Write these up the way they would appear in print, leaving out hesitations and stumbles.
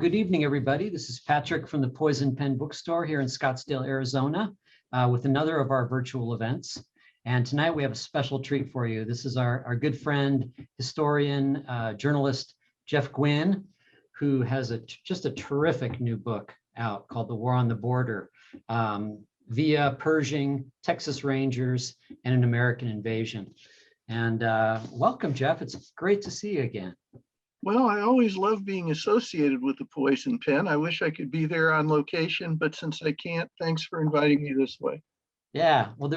Good evening, everybody. This is Patrick from the Poison Pen Bookstore here in Scottsdale, Arizona, with another of our virtual events. And tonight we have a special treat for you. This is our good friend, historian, journalist, Jeff Guinn, who has just a terrific new book out called The War on the Border, via Pershing, Texas Rangers, and an American Invasion. And welcome, Jeff. It's great to see you again. Well, I always love being associated with the Poison Pen. I wish I could be there on location, but since I can't, thanks for inviting me this way. Yeah, well,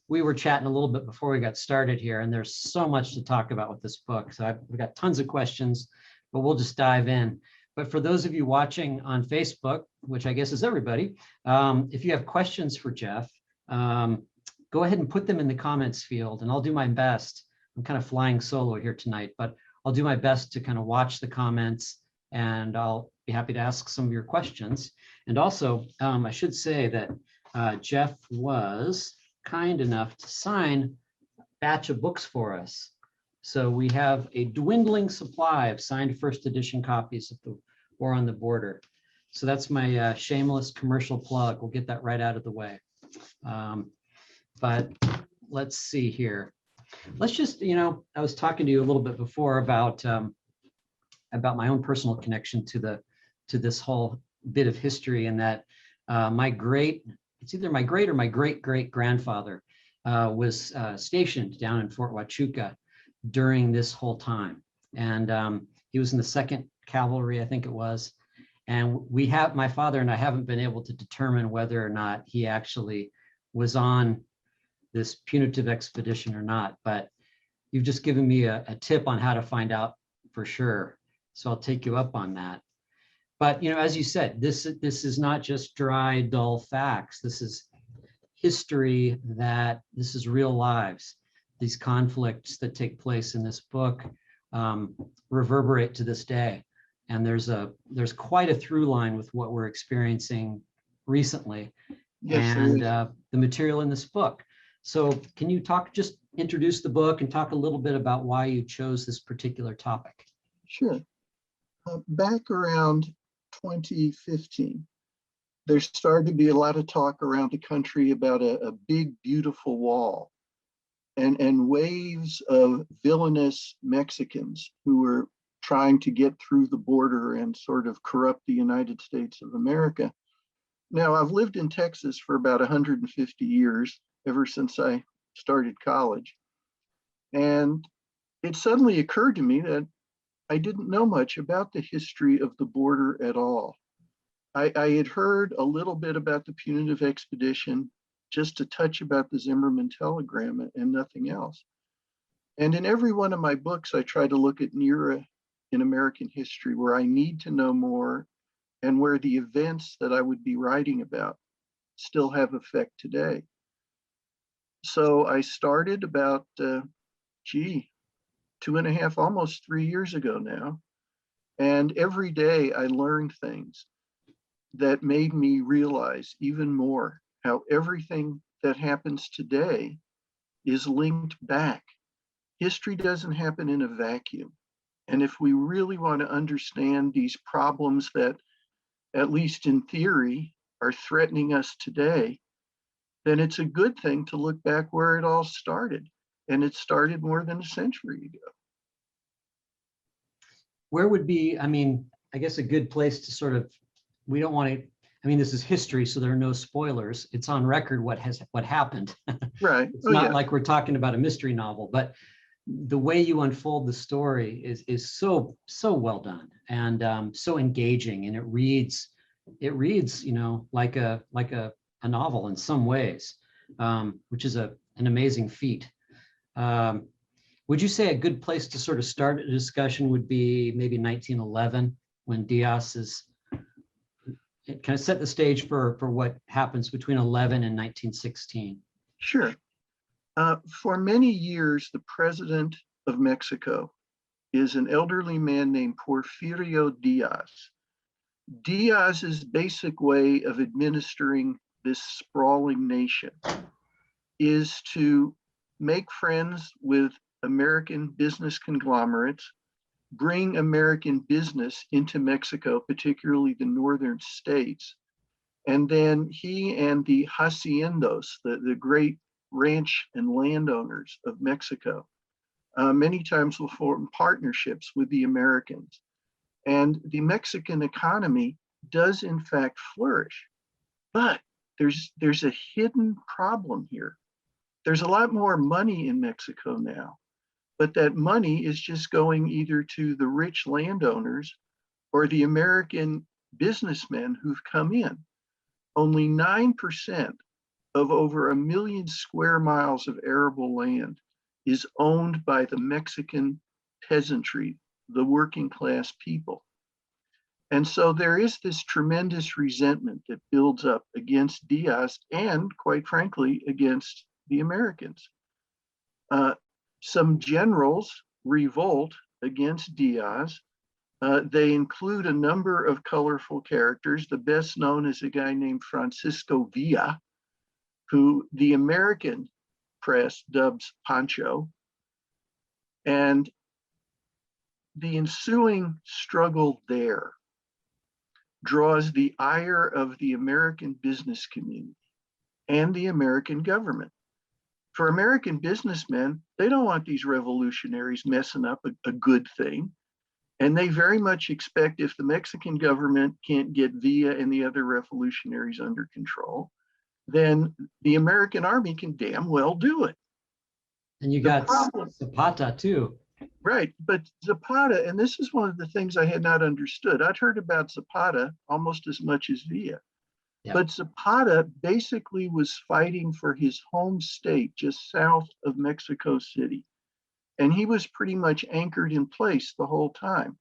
we were chatting a little bit before we got started here, and there's so much to talk about with this book. So we've got tons of questions, but we'll just dive in. But for those of you watching on Facebook, which I guess is everybody, if you have questions for Jeff, go ahead and put them in the comments field, and I'll do my best. I'm kind of flying solo here tonight, but I'll do my best to kind of watch the comments, and I'll be happy to ask some of your questions. And also, I should say that Jeff was kind enough to sign a batch of books for us. So we have a dwindling supply of signed first edition copies of The War on the Border. So that's my shameless commercial plug. We'll get that right out of the way. But let's see here. Let's just, I was talking to you a little bit before about my own personal connection to this whole bit of history, and that it's either my great or my great grandfather was stationed down in Fort Huachuca during this whole time, and he was in the 2nd Cavalry, I think it was. And my father and I haven't been able to determine whether or not he actually was on this Punitive Expedition or not, but you've just given me a tip on how to find out for sure. So I'll take you up on that. But, as you said, this is not just dry, dull facts. This is history, this is real lives. These conflicts that take place in this book reverberate to this day. And there's quite a through line with what we're experiencing recently. Yes, and the material in this book. So can you just introduce the book and talk a little bit about why you chose this particular topic? Sure. Back around 2015, there started to be a lot of talk around the country about a big, beautiful wall and waves of villainous Mexicans who were trying to get through the border and sort of corrupt the United States of America. Now, I've lived in Texas for about 150 years, ever since I started college. And it suddenly occurred to me that I didn't know much about the history of the border at all. I had heard a little bit about the Punitive Expedition, just a touch about the Zimmerman telegram and nothing else. And in every one of my books, I try to look at an era in American history where I need to know more and where the events that I would be writing about still have effect today. So I started about, 2.5, almost 3 years ago now. And every day I learned things that made me realize even more how everything that happens today is linked back. History doesn't happen in a vacuum. And if we really want to understand these problems that, at least in theory, are threatening us today, then it's a good thing to look back where it all started. And it started more than a century ago. Where would be, I guess a good place to sort of, we don't want to, this is history, so there are no spoilers. It's on record what happened. Right. It's not like we're talking about a mystery novel, but the way you unfold the story is so well done and so engaging, and it reads, like a novel in some ways, which is an amazing feat. Would you say a good place to sort of start a discussion would be maybe 1911, when Diaz it kind of set the stage for what happens between 11 and 1916? Sure. For many years, the president of Mexico is an elderly man named Porfirio Diaz. Diaz's basic way of administering this sprawling nation is to make friends with American business conglomerates, bring American business into Mexico, particularly the northern states. And then he and the haciendos, the great ranch and landowners of Mexico, many times will form partnerships with the Americans. And the Mexican economy does in fact flourish. But there's a hidden problem here. There's a lot more money in Mexico now, but that money is just going either to the rich landowners or the American businessmen who've come in. Only 9% of over 1 million square miles of arable land is owned by the Mexican peasantry, the working class people. And so there is this tremendous resentment that builds up against Diaz and, quite frankly, against the Americans. Some generals revolt against Diaz. They include a number of colorful characters. The best known is a guy named Francisco Villa, who the American press dubs Pancho. And the ensuing struggle there draws the ire of the American business community and the American government. For American businessmen, they don't want these revolutionaries messing up a good thing. And they very much expect if the Mexican government can't get Villa and the other revolutionaries under control, then the American army can damn well do it. And you got Zapata too. Right, but Zapata, and this is one of the things I had not understood. I'd heard about Zapata almost as much as Villa. Yeah. But Zapata basically was fighting for his home state just south of Mexico City. And he was pretty much anchored in place the whole time.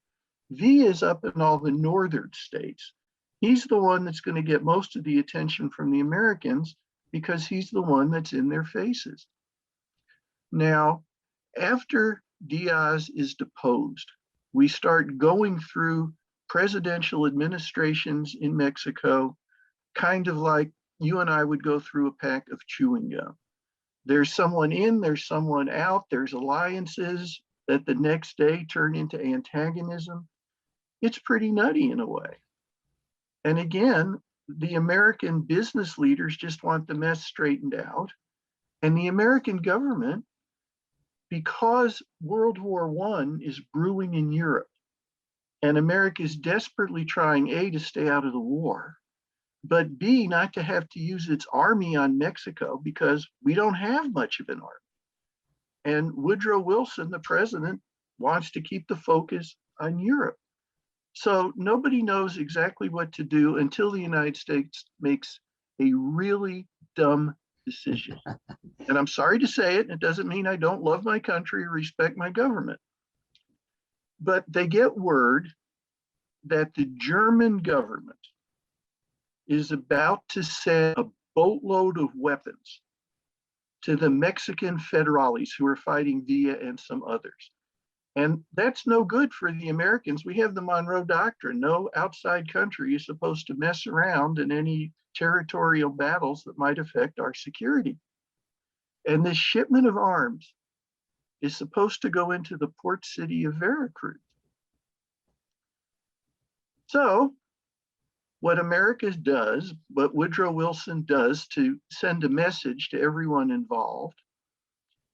Villa is up in all the northern states. He's the one that's going to get most of the attention from the Americans because he's the one that's in their faces. Now, after Diaz is deposed, we start going through presidential administrations in Mexico, kind of like you and I would go through a pack of chewing gum. There's someone in, there's someone out, there's alliances that the next day turn into antagonism. It's pretty nutty in a way. And again, the American business leaders just want the mess straightened out. And the American government, because World War I is brewing in Europe, and America is desperately trying, A, to stay out of the war, but B, not to have to use its army on Mexico because we don't have much of an army. And Woodrow Wilson, the president, wants to keep the focus on Europe. So nobody knows exactly what to do until the United States makes a really dumb decision. And I'm sorry to say it, it doesn't mean I don't love my country or respect my government. But they get word that the German government is about to send a boatload of weapons to the Mexican federales who are fighting Villa and some others. And that's no good for the Americans. We have the Monroe Doctrine. No outside country is supposed to mess around in any territorial battles that might affect our security. And this shipment of arms is supposed to go into the port city of Veracruz. So what America does, what Woodrow Wilson does to send a message to everyone involved,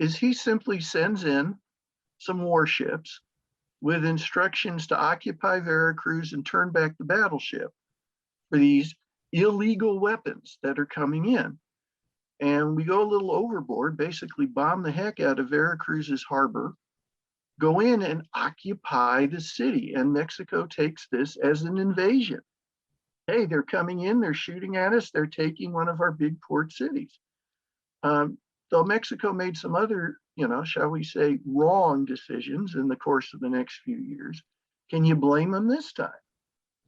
is he simply sends in some warships with instructions to occupy Veracruz and turn back the battleship for these illegal weapons that are coming in. And we go a little overboard, basically bomb the heck out of Veracruz's harbor, go in and occupy the city. And Mexico takes this as an invasion. Hey, they're coming in, they're shooting at us, they're taking one of our big port cities. Though Mexico made some other, shall we say, wrong decisions in the course of the next few years, can you blame them this time?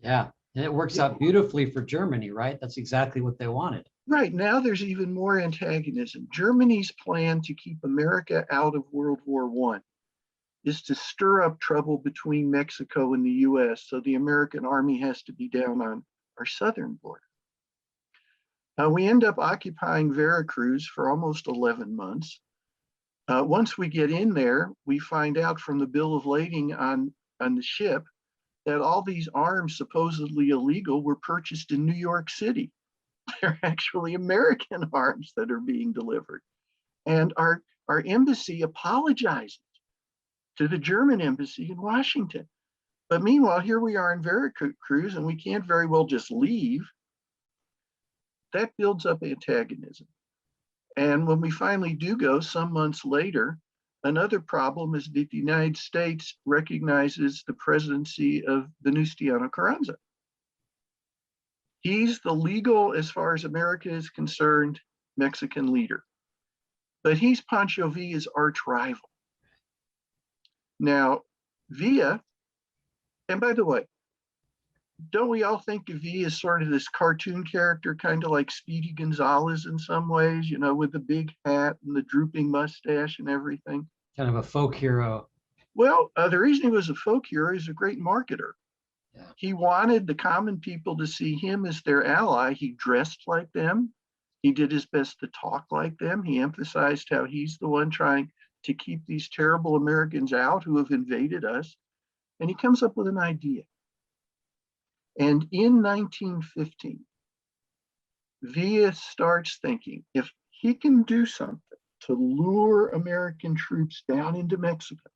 Yeah, and it works out beautifully for Germany, right? That's exactly what they wanted. Right, now there's even more antagonism. Germany's plan to keep America out of World War I is to stir up trouble between Mexico and the US, so the American army has to be down on our southern border. We end up occupying Veracruz for almost 11 months. Once we get in there, we find out from the bill of lading on on the ship that all these arms supposedly illegal were purchased in New York City. They're actually American arms that are being delivered. And our embassy apologizes to the German embassy in Washington. But meanwhile, here we are in Veracruz, and we can't very well just leave. That builds up antagonism. And when we finally do go, some months later, another problem is that the United States recognizes the presidency of Venustiano Carranza. He's the legal, as far as America is concerned, Mexican leader. But he's Pancho Villa's arch rival. Now, Villa, and by the way, don't we all think of Villa as sort of this cartoon character, kind of like Speedy Gonzalez in some ways, you know, with the big hat and the drooping mustache and everything? Kind of a folk hero. Well, the reason he was a folk hero is a great marketer. Yeah. He wanted the common people to see him as their ally. He dressed like them. He did his best to talk like them. He emphasized how he's the one trying to keep these terrible Americans out who have invaded us. And he comes up with an idea. And in 1915, Villa starts thinking, if he can do something to lure American troops down into Mexico,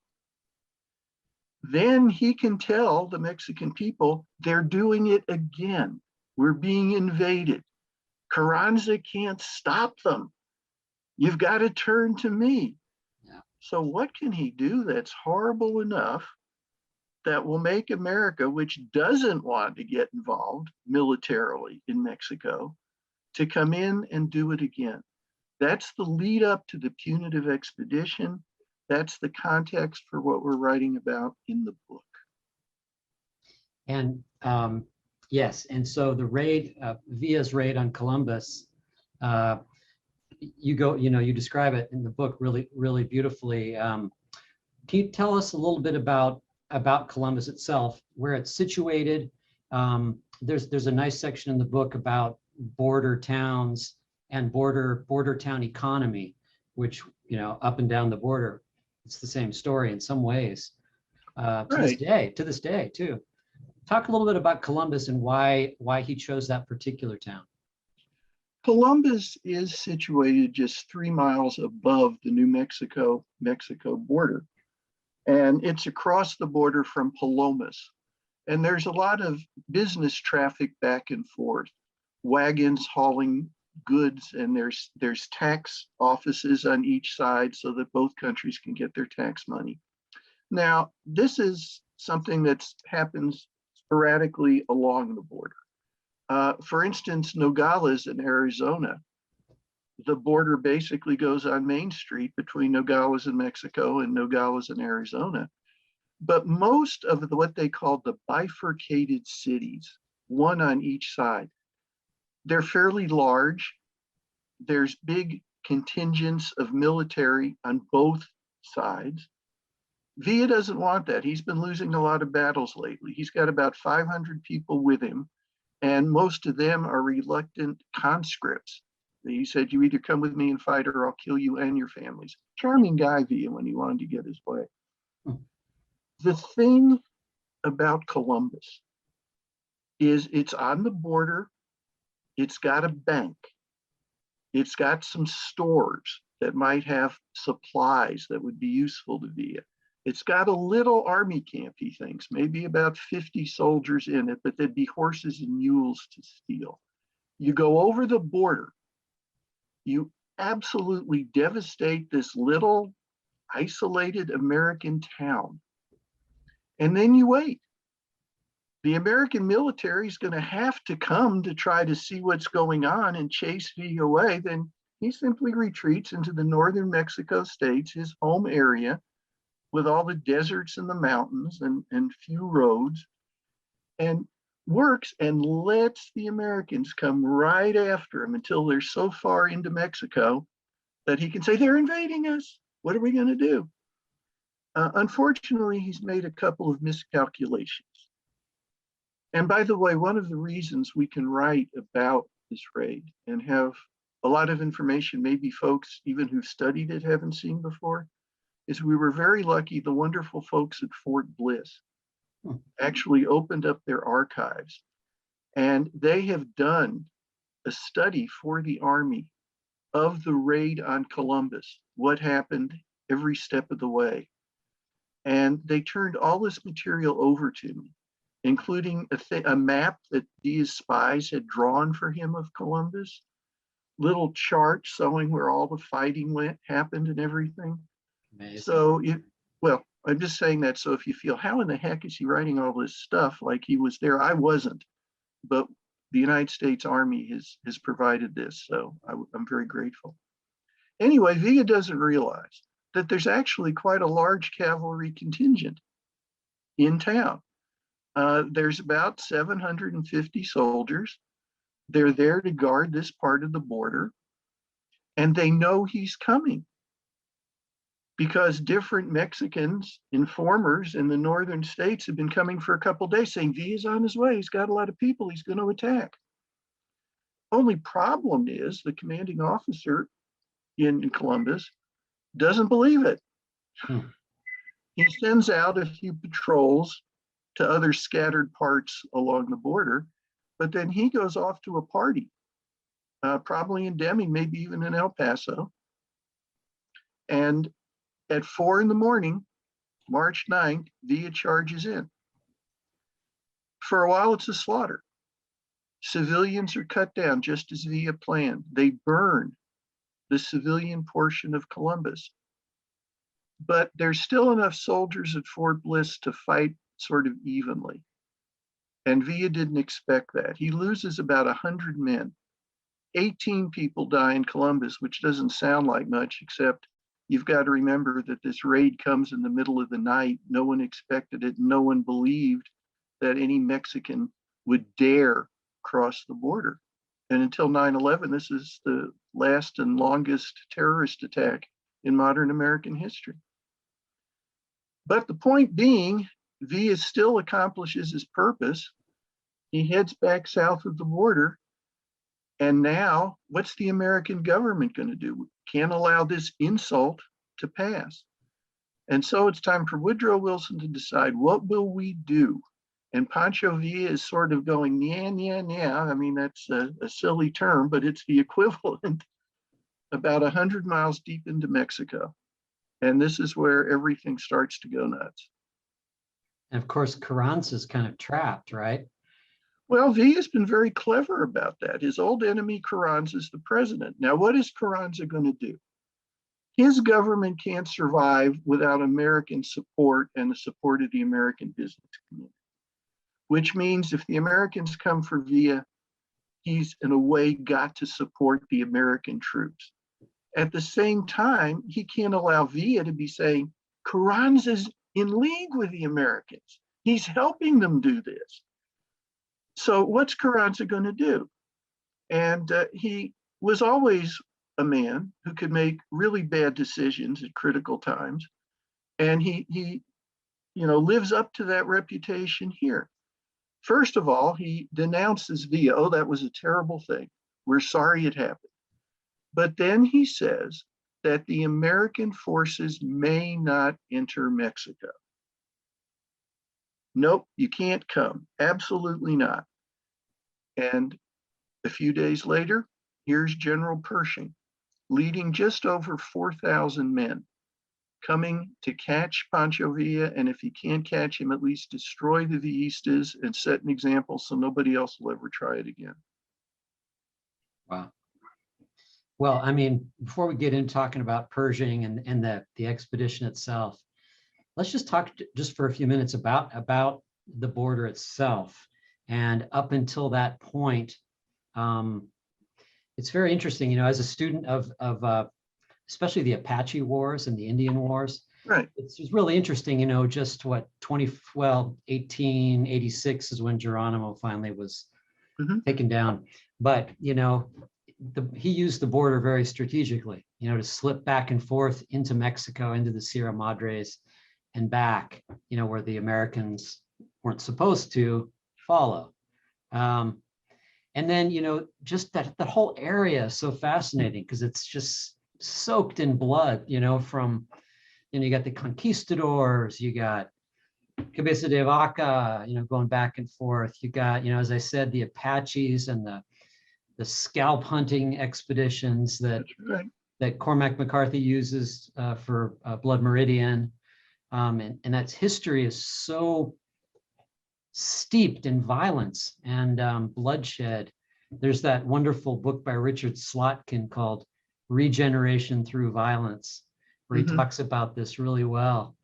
then he can tell the Mexican people they're doing it again. We're being invaded. Carranza can't stop them. You've got to turn to me. Yeah. So what can he do that's horrible enough that will make America, which doesn't want to get involved militarily in Mexico, to come in and do it again? That's the lead up to the Punitive Expedition. That's the context for what we're writing about in the book. And yes, and so the raid, Villa's raid on Columbus, you describe it in the book really, really beautifully. Can you tell us a little bit about Columbus itself, where it's situated? There's a nice section in the book about border towns and border town economy, which, you know, up and down the border, it's the same story in some ways. To this day too. Talk a little bit about Columbus and why he chose that particular town. Columbus is situated just 3 miles above the New Mexico border. And it's across the border from Palomas. And there's a lot of business traffic back and forth, wagons hauling goods, and there's tax offices on each side so that both countries can get their tax money. Now, this is something that happens sporadically along the border. For instance, Nogales in Arizona, the border basically goes on Main Street between Nogales in Mexico and Nogales in Arizona. But most of what they call the bifurcated cities, one on each side, they're fairly large. There's big contingents of military on both sides. Villa doesn't want that. He's been losing a lot of battles lately. He's got about 500 people with him, and most of them are reluctant conscripts. He said, you either come with me and fight or I'll kill you and your families. Charming guy, Villa, when he wanted to get his way. The thing about Columbus is it's on the border. It's got a bank. It's got some stores that might have supplies that would be useful to Villa. It's got a little army camp, he thinks, maybe about 50 soldiers in it, but there'd be horses and mules to steal. You go over the border, you absolutely devastate this little isolated American town. And then you wait. The American military is going to have to come to try to see what's going on and chase Villa away. Then he simply retreats into the northern Mexico states, his home area, with all the deserts and the mountains and few roads, and works and lets the Americans come right after him until they're so far into Mexico that he can say, they're invading us. What are we going to do? Unfortunately, he's made a couple of miscalculations. And by the way, one of the reasons we can write about this raid and have a lot of information maybe folks even who've studied it haven't seen before is we were very lucky. The wonderful folks at Fort Bliss actually opened up their archives, and they have done a study for the Army of the raid on Columbus, what happened every step of the way. And they turned all this material over to me, including a map that Diaz spies had drawn for him of Columbus, little charts showing where all the fighting happened and everything. Amazing. So, well, I'm just saying that so if you feel, how in the heck is he writing all this stuff like he was there? I wasn't, but the United States Army has provided this, so I'm very grateful. Anyway, Villa doesn't realize that there's actually quite a large cavalry contingent in town. There's about 750 soldiers. They're there to guard this part of the border, and they know he's coming because different Mexicans, informers in the northern states have been coming for a couple of days saying Villa's on his way. He's got a lot of people. He's going to attack. Only problem is the commanding officer in Columbus doesn't believe it. He sends out a few patrols to other scattered parts along the border, but then he goes off to a party, probably in Deming, maybe even in El Paso. And at 4 a.m, March 9th, Villa charges in. For a while, it's a slaughter. Civilians are cut down just as Villa planned. They burn the civilian portion of Columbus. But there's still enough soldiers at Fort Bliss to fight sort of evenly. And Villa didn't expect that. He loses about 100 men. 18 people die in Columbus, which doesn't sound like much, except you've got to remember that this raid comes in the middle of the night. No one expected it. No one believed that any Mexican would dare cross the border. And until 9/11, this is the last and longest terrorist attack in modern American history. But the point being, Villa still accomplishes his purpose. He heads back south of the border. And now, what's the American government going to do? Can't allow this insult to pass. And so it's time for Woodrow Wilson to decide, what will we do? And Pancho Villa is sort of going, yeah. I mean, that's a silly term, but it's the equivalent about 100 miles deep into Mexico. And this is where everything starts to go nuts. And of course, Carranza's kind of trapped, right? Well, Villa's been very clever about that. His old enemy, Carranza, is the president. Now, what is Carranza going to do? His government can't survive without American support and the support of the American business community, which means if the Americans come for Villa, he's in a way got to support the American troops. At the same time, he can't allow Villa to be saying, Carranza's in league with the Americans. He's helping them do this. So what's Carranza going to do? And he was always a man who could make really bad decisions at critical times. And he lives up to that reputation here. First of all, he denounces Villa. Oh, that was a terrible thing. We're sorry it happened. But then he says that the American forces may not enter Mexico. Nope, you can't come. Absolutely not. And a few days later, here's General Pershing leading just over 4,000 men coming to catch Pancho Villa. And if he can't catch him, at least destroy the Villistas and set an example so nobody else will ever try it again. Wow. Well, I mean, before we get into talking about Pershing and the expedition itself, let's just talk just for a few minutes about the border itself. And up until that point, it's very interesting, as a student of especially the Apache Wars and the Indian Wars. Right. It's really interesting, just what 1886 is when Geronimo finally was taken down. But, he used the border very strategically, to slip back and forth into Mexico, into the Sierra Madres and back, where the Americans weren't supposed to follow. And then, just that whole area is so fascinating because it's just soaked in blood, from, you got the conquistadors, you got Cabeza de Vaca, going back and forth. You got, as I said, the Apaches and the scalp hunting expeditions that That's right. that Cormac McCarthy uses for Blood Meridian. And that history is so steeped in violence and bloodshed. There's that wonderful book by Richard Slotkin called Regeneration Through Violence, where he talks about this really well.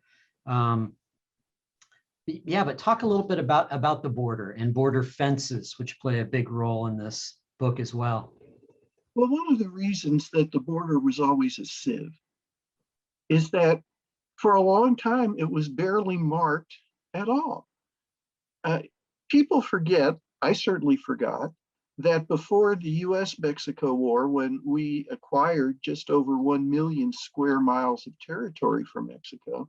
Yeah, but talk a little bit about the border and border fences, which play a big role in this book as well. Well, one of the reasons that the border was always a sieve is that for a long time it was barely marked at all. People forget, I certainly forgot, that before the US-Mexico War, when we acquired just over 1 million square miles of territory from Mexico,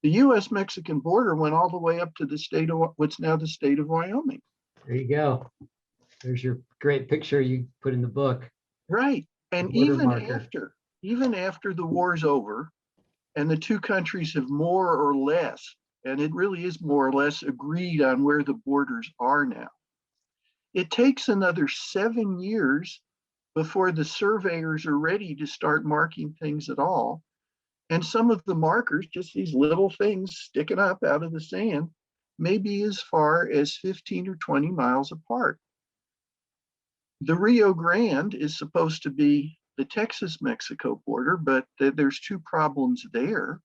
the US-Mexican border went all the way up to the state of what's now the state of Wyoming. There you go. There's your great picture you put in the book. Right. And even after the war's over and the two countries have more or less, and it really is more or less, agreed on where the borders are now, it takes another 7 years before the surveyors are ready to start marking things at all. And some of the markers, just these little things sticking up out of the sand, may be as far as 15 or 20 miles apart. The Rio Grande is supposed to be the Texas-Mexico border, but there's two problems there.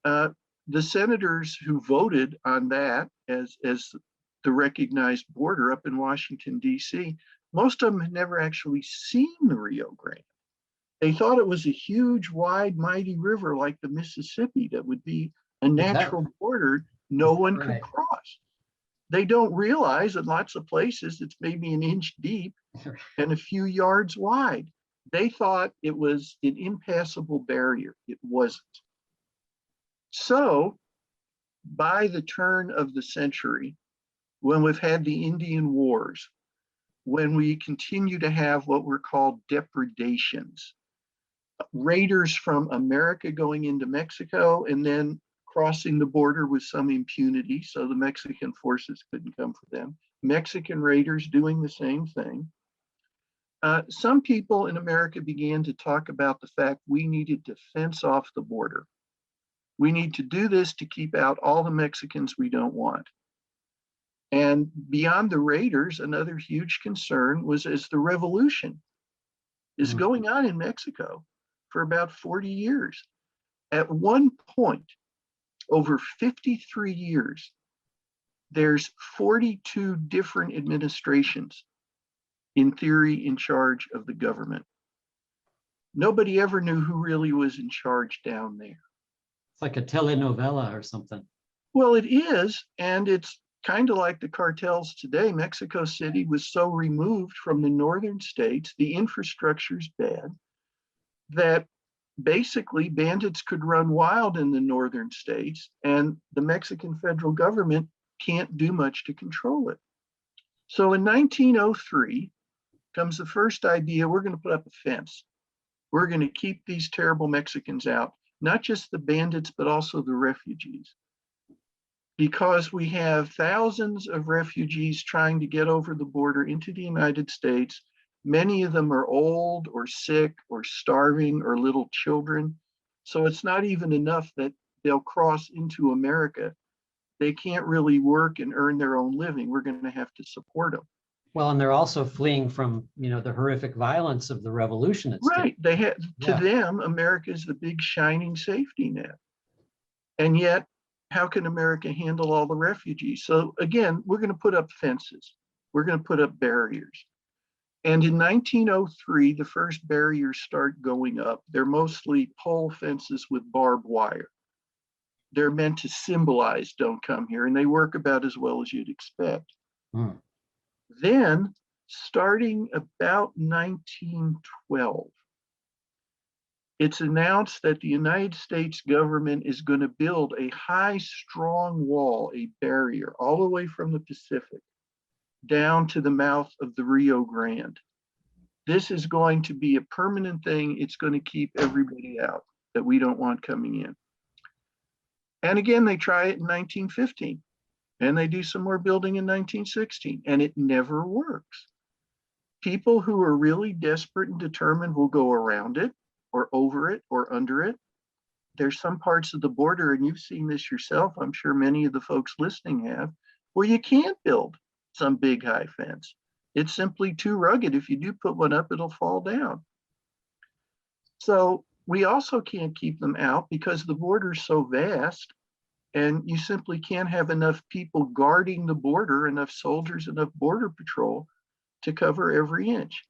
The senators who voted on that as the recognized border up in Washington, D.C., most of them had never actually seen the Rio Grande. They thought it was a huge, wide, mighty river like the Mississippi that would be a natural border no one could cross. They don't realize in lots of places it's maybe an inch deep and a few yards wide. They thought it was an impassable barrier. It wasn't. So by the turn of the century, when we've had the Indian Wars, when we continue to have what were called depredations, raiders from America going into Mexico and then crossing the border with some impunity, so the Mexican forces couldn't come for them. Mexican raiders doing the same thing. Some people in America began to talk about the fact we needed to fence off the border. We need to do this to keep out all the Mexicans we don't want. And beyond the raiders, another huge concern was as the revolution is going on in Mexico for about 40 years. At one point, over 53 years, there's 42 different administrations, in theory, in charge of the government. Nobody ever knew who really was in charge down there. It's like a telenovela or something. Well, it is, and it's kind of like the cartels today. Mexico City was so removed from the northern states, the infrastructure's bad, that basically bandits could run wild in the northern states, and the Mexican federal government can't do much to control it. So in 1903 comes the first idea, we're going to put up a fence. We're going to keep these terrible Mexicans out, not just the bandits, but also the refugees. Because we have thousands of refugees trying to get over the border into the United States. Many of them are old or sick or starving or little children. So it's not even enough that they'll cross into America. They can't really work and earn their own living. We're going to have to support them. Well, and they're also fleeing from, the horrific violence of the revolution. Right. They had, to them, America is the big shining safety net. And yet, how can America handle all the refugees? So again, we're going to put up fences. We're going to put up barriers. And in 1903, the first barriers start going up. They're mostly pole fences with barbed wire. They're meant to symbolize don't come here, and they work about as well as you'd expect. Then, starting about 1912, it's announced that the United States government is going to build a high, strong wall, a barrier, all the way from the Pacific down to the mouth of the Rio Grande. This is going to be a permanent thing. It's going to keep everybody out that we don't want coming in. And again, they try it in 1915, and they do some more building in 1916, and it never works. People who are really desperate and determined will go around it or over it or under it. There's some parts of the border, and you've seen this yourself, I'm sure many of the folks listening have, where you can't build some big high fence. It's simply too rugged. If you do put one up, it'll fall down. So we also can't keep them out because the border is so vast, and you simply can't have enough people guarding the border, enough soldiers, enough border patrol to cover every inch.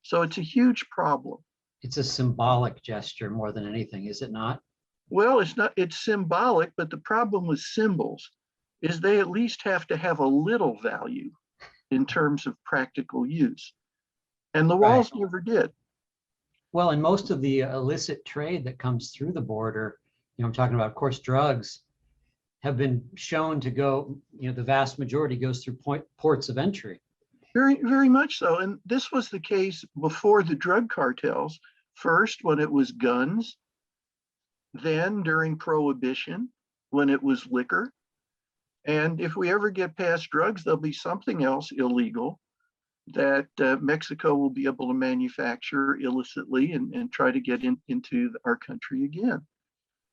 So it's a huge problem. It's a symbolic gesture more than anything, is it not? Well, it's not, it's symbolic, but the problem with symbols is they at least have to have a little value in terms of practical use. And the walls never did. Well, and most of the illicit trade that comes through the border, I'm talking about, of course, drugs, have been shown to go, the vast majority goes through ports of entry. Very, very much so. And this was the case before the drug cartels. First, when it was guns, then during Prohibition, when it was liquor. And if we ever get past drugs, there'll be something else illegal that Mexico will be able to manufacture illicitly and try to get into our country again.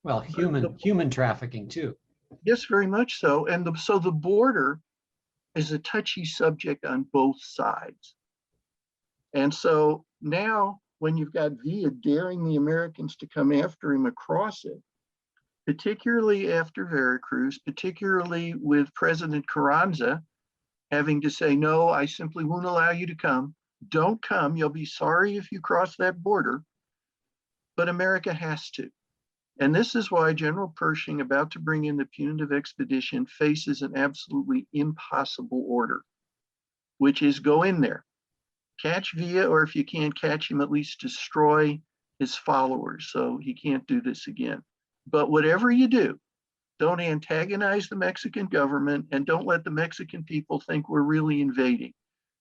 Well, human trafficking too. Yes, very much so. And so the border is a touchy subject on both sides. And so now when you've got Villa daring the Americans to come after him across it, particularly after Veracruz, particularly with President Carranza having to say, no, I simply won't allow you to come. Don't come. You'll be sorry if you cross that border. But America has to. And this is why General Pershing, about to bring in the Punitive Expedition, faces an absolutely impossible order, which is go in there, catch Villa, or if you can't catch him, at least destroy his followers so he can't do this again. But whatever you do, don't antagonize the Mexican government and don't let the Mexican people think we're really invading.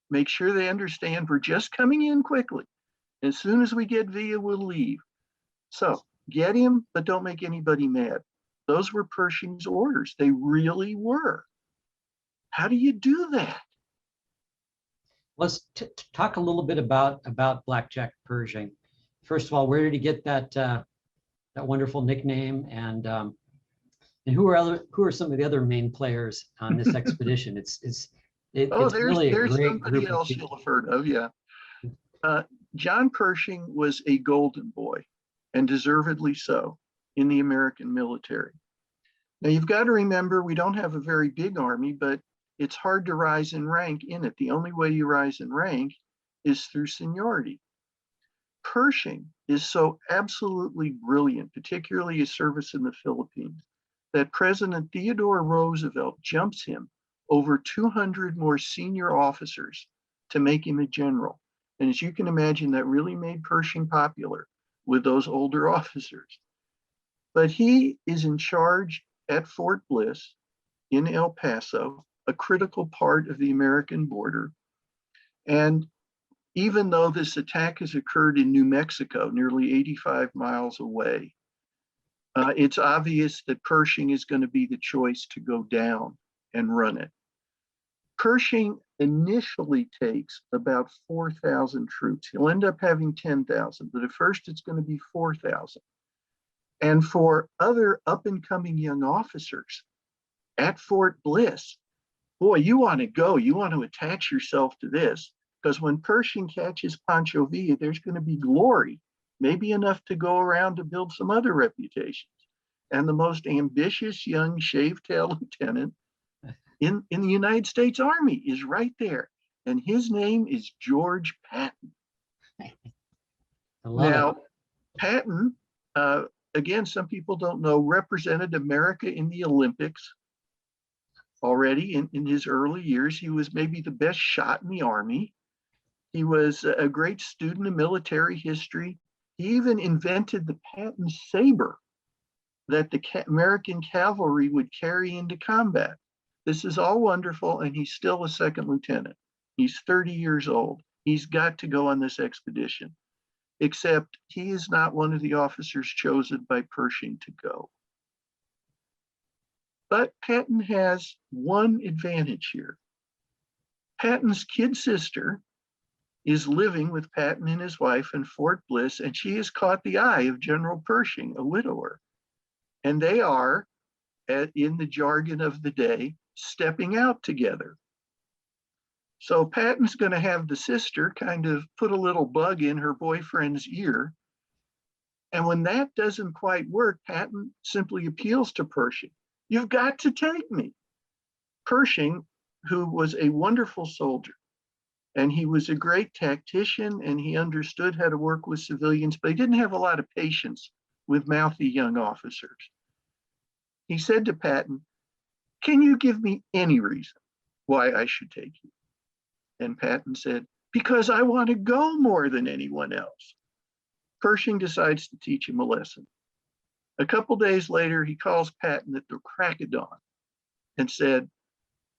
Make sure they understand we're just coming in quickly. As soon as we get Villa, we'll leave. So get him, but don't make anybody mad. Those were Pershing's orders. They really were. How do you do that? Let's talk a little bit about Blackjack Pershing. First of all, where did he get that wonderful nickname, and who are some of the other main players on this expedition? It's really a great somebody else you'll have heard of. Yeah, John Pershing was a golden boy, and deservedly so, in the American military. Now you've got to remember, we don't have a very big army, but it's hard to rise in rank in it. The only way you rise in rank is through seniority. Pershing is so absolutely brilliant, particularly his service in the Philippines, that President Theodore Roosevelt jumps him over 200 more senior officers to make him a general. And as you can imagine, that really made Pershing popular with those older officers. But he is in charge at Fort Bliss in El Paso, a critical part of the American border. And even though this attack has occurred in New Mexico, nearly 85 miles away, it's obvious that Pershing is going to be the choice to go down and run it. Pershing initially takes about 4,000 troops. He'll end up having 10,000, but at first it's going to be 4,000. And for other up-and-coming young officers at Fort Bliss, boy, you want to go, you want to attach yourself to this, because when Pershing catches Pancho Villa, there's going to be glory, maybe enough to go around to build some other reputations. And the most ambitious young shave-tailed lieutenant in the United States Army is right there. And his name is George Patton. Now, Patton, again, some people don't know, represented America in the Olympics already in his early years. He was maybe the best shot in the Army. He was a great student of military history. He even invented the Patton saber that the American cavalry would carry into combat. This is all wonderful, and he's still a second lieutenant. He's 30 years old. He's got to go on this expedition, except he is not one of the officers chosen by Pershing to go. But Patton has one advantage here. Patton's kid sister is living with Patton and his wife in Fort Bliss, and she has caught the eye of General Pershing, a widower. And they are, in the jargon of the day, stepping out together. So Patton's going to have the sister kind of put a little bug in her boyfriend's ear. And when that doesn't quite work, Patton simply appeals to Pershing. You've got to take me. Pershing, who was a wonderful soldier, and he was a great tactician, and he understood how to work with civilians, but he didn't have a lot of patience with mouthy young officers. He said to Patton, "Can you give me any reason why I should take you?" And Patton said, "Because I want to go more than anyone else." Pershing decides to teach him a lesson. A couple days later, he calls Patton at the crack of dawn and said,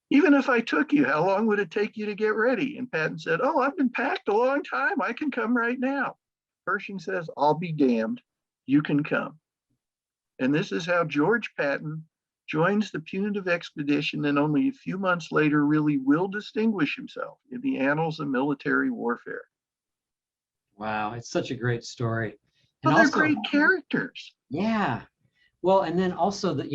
"Even if I took you, how long would it take you to get ready?" And Patton said, "Oh, I've been packed a long time. I can come right now." Pershing says, "I'll be damned. You can come." And this is how George Patton joins the Punitive Expedition, and only a few months later really will distinguish himself in the annals of military warfare. Wow, it's such a great story. Well, they're great characters. Yeah. Well, and then also that,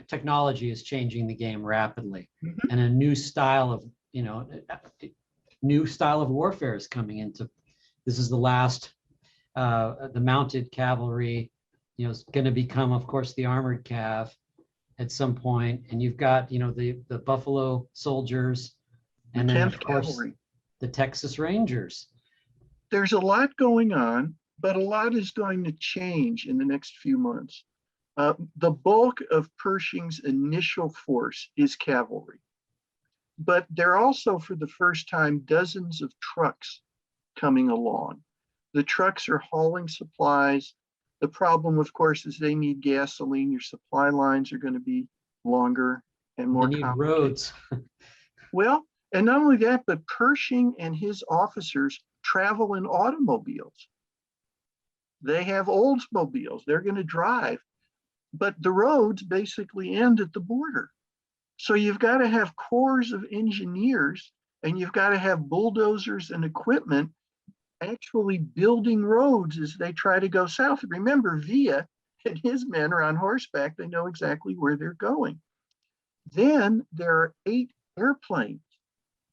technology is changing the game rapidly, and a new style of, warfare is coming into. This is the last, the mounted cavalry, is going to become, of course, the armored cav at some point, and you've got, the Buffalo Soldiers, and then of course Cavalry. The Texas Rangers. There's a lot going on, but a lot is going to change in the next few months. The bulk of Pershing's initial force is cavalry, but there are also, for the first time, dozens of trucks coming along. The trucks are hauling supplies. The problem, of course, is they need gasoline. Your supply lines are going to be longer and more complicated. Roads. Well, and not only that, but Pershing and his officers travel in automobiles. They have Oldsmobiles. They're going to drive, but the roads basically end at the border. So you've got to have corps of engineers, and you've got to have bulldozers and equipment actually building roads as they try to go south. Remember, Villa and his men are on horseback. They know exactly where they're going. Then there are 8 airplanes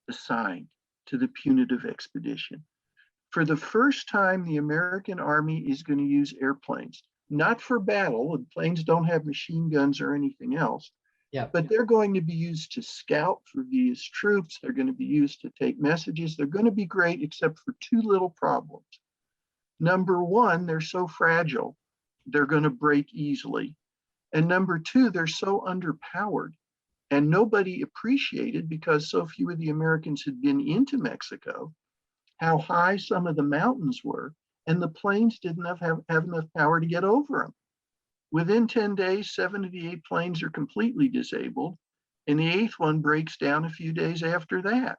assigned to the Punitive Expedition. For the first time, the American Army is going to use airplanes, not for battle. The planes don't have machine guns or anything else. Yeah. But they're going to be used to scout for Villa's troops. They're going to be used to take messages. They're going to be great, except for 2 little problems. Number one, they're so fragile, they're going to break easily. And number 2, they're so underpowered. And nobody appreciated, because so few of the Americans had been into Mexico, how high some of the mountains were, and the planes didn't have enough power to get over them. Within 10 days, 7 of the 8 planes are completely disabled, and the 8th one breaks down a few days after that.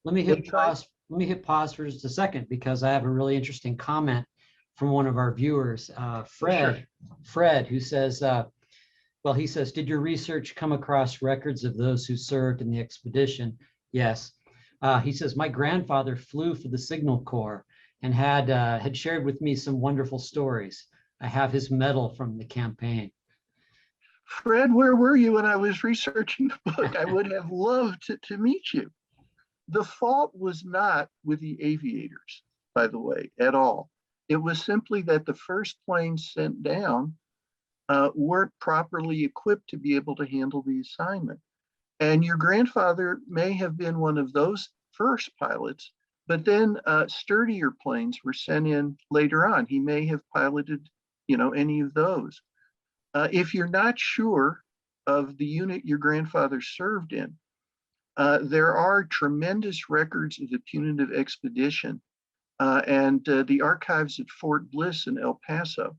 Let me hit pause. Let me hit pause for just a second, because I have a really interesting comment from one of our viewers, Fred. Sure. Fred, who says, he says, "Did your research come across records of those who served in the expedition?" Yes. He says, "My grandfather flew for the Signal Corps and had shared with me some wonderful stories. I have his medal from the campaign." Fred, where were you when I was researching the book? I would have loved to meet you. The fault was not with the aviators, by the way, at all. It was simply that the first planes sent down weren't properly equipped to be able to handle the assignment. And your grandfather may have been one of those first pilots, but then sturdier planes were sent in later on. He may have piloted, any of those. If you're not sure of the unit your grandfather served in, there are tremendous records of the Punitive Expedition, and the archives at Fort Bliss in El Paso,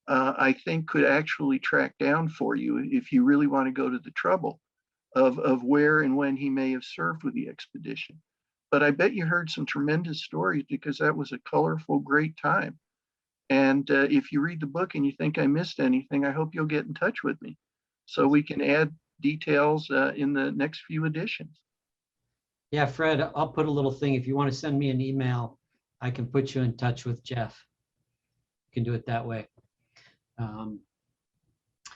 I think, could actually track down for you, if you really want to go to the trouble of where and when he may have served with the expedition. But I bet you heard some tremendous stories, because that was a colorful, great time. And if you read the book and you think I missed anything, I hope you'll get in touch with me so we can add details in the next few editions. Yeah, Fred, I'll put a little thing. If you want to send me an email, I can put you in touch with Jeff. You can do it that way.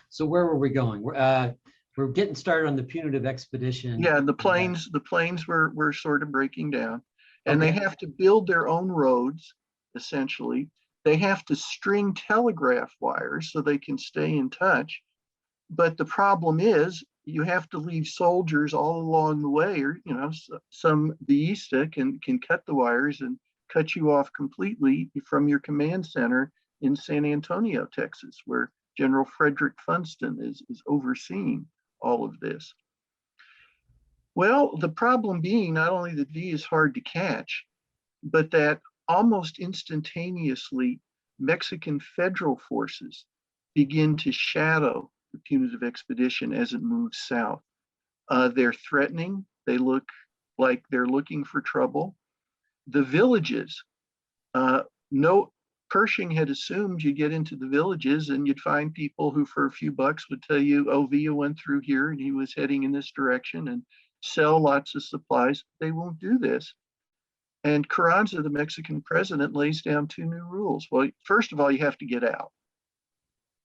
So where were we going? We're getting started on the Punitive Expedition. Yeah, the planes were sort of breaking down, and Okay. they have to build their own roads, essentially. They have to string telegraph wires so they can stay in touch. But the problem is you have to leave soldiers all along the way, or some Vista can cut the wires and cut you off completely from your command center in San Antonio, Texas, where General Frederick Funston is overseeing all of this. Well, the problem being not only that V is hard to catch, but that almost instantaneously Mexican federal forces begin to shadow the Punitive Expedition as it moves south. They're threatening. They look like they're looking for trouble. The villages, no, Pershing had assumed you get into the villages and you'd find people who for a few bucks would tell you, oh, Villa went through here and he was heading in this direction, and sell lots of supplies. They won't do this. And Carranza, the Mexican president, lays down two new rules. Well, first of all, you have to get out.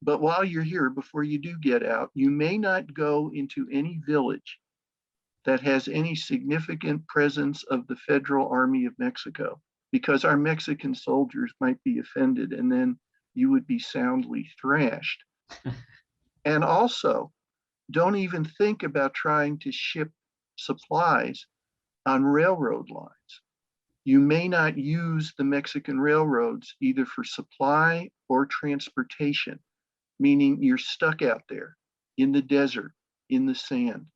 But while you're here, before you do get out, you may not go into any village that has any significant presence of the Federal Army of Mexico, because our Mexican soldiers might be offended and then you would be soundly thrashed. And also, don't even think about trying to ship supplies on railroad lines. You may not use the Mexican railroads either for supply or transportation, meaning you're stuck out there in the desert, in the sand.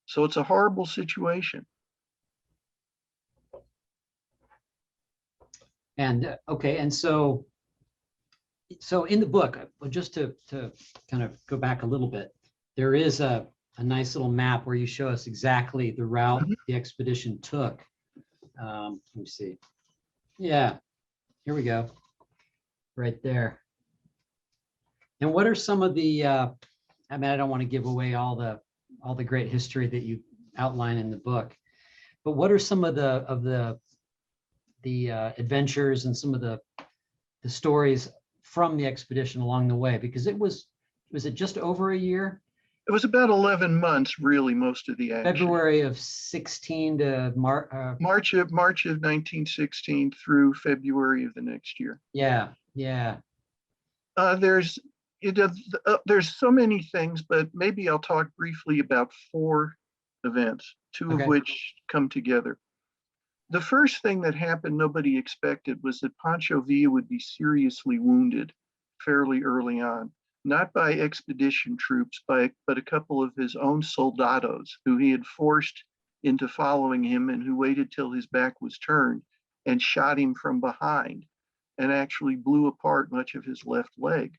So it's a horrible situation. And okay, and so in the book, just to kind of go back a little bit, there is a nice little map where you show us exactly the route the expedition took. Let me see. Yeah, here we go. Right there. And what are some of the, I mean, I don't want to give away all the great history that you outline in the book, but what are some of the adventures and some of the stories from the expedition along the way? Because was it just over a year? It was about 11 months, really, most of the action. February of 16 to March of 1916 through February of the next year. Yeah. There's so many things, but maybe I'll talk briefly about 4 events, 2 of which come together. The first thing that happened nobody expected was that Pancho Villa would be seriously wounded fairly early on, not by expedition troops, but a couple of his own soldados who he had forced into following him and who waited till his back was turned and shot him from behind and actually blew apart much of his left leg.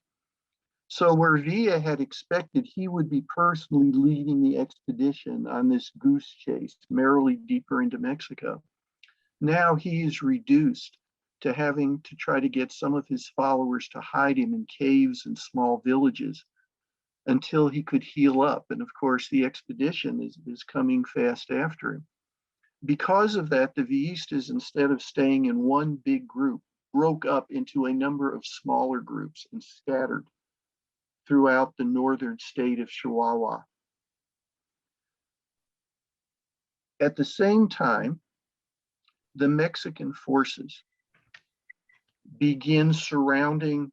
So where Villa had expected he would be personally leading the expedition on this goose chase merrily deeper into Mexico, now he is reduced to having to try to get some of his followers to hide him in caves and small villages until he could heal up. And of course, the expedition is coming fast after him. Because of that, the Villistas, instead of staying in one big group, broke up into a number of smaller groups and scattered throughout the northern state of Chihuahua. At the same time, the Mexican forces begin surrounding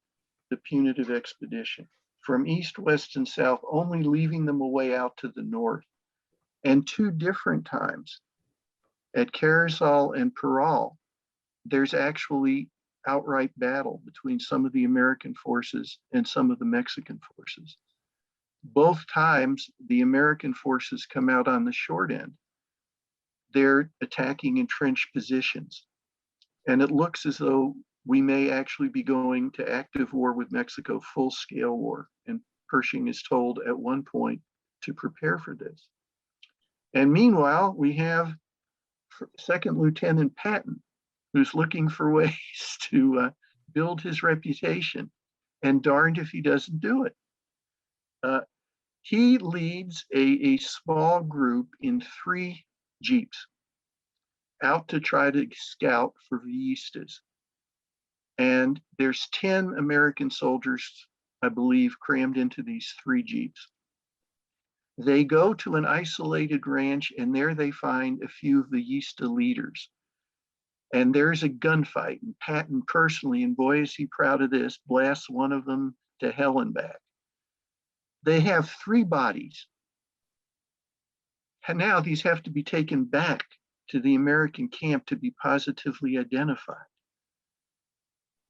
the Punitive Expedition from east, west, and south, only leaving them a way out to the north. And 2 different times, at Carazal and Parral, there's actually outright battle between some of the American forces and some of the Mexican forces. Both times, the American forces come out on the short end. They're attacking entrenched positions. And it looks as though we may actually be going to active war with Mexico, full-scale war. And Pershing is told at one point to prepare for this. And meanwhile, we have Second Lieutenant Patton, who's looking for ways to build his reputation, and darned if he doesn't do it. He leads a small group in 3 jeeps out to try to scout for villistas. And there's 10 American soldiers, I believe, crammed into these 3 jeeps. They go to an isolated ranch, and there they find a few of the Villista leaders. And there's a gunfight, and Patton personally, and boy is he proud of this, blasts one of them to hell and back. They have 3 bodies. And now these have to be taken back to the American camp to be positively identified.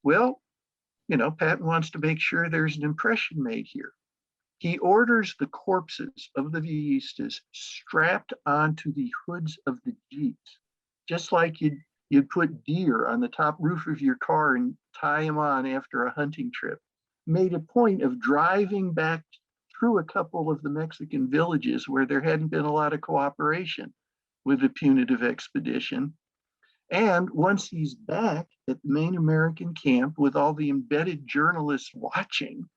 Well, Patton wants to make sure there's an impression made here. He orders the corpses of the Villistas strapped onto the hoods of the jeeps, just like you'd put deer on the top roof of your car and tie them on after a hunting trip. Made a point of driving back through a couple of the Mexican villages where there hadn't been a lot of cooperation with the Punitive Expedition. And once he's back at the main American camp with all the embedded journalists watching,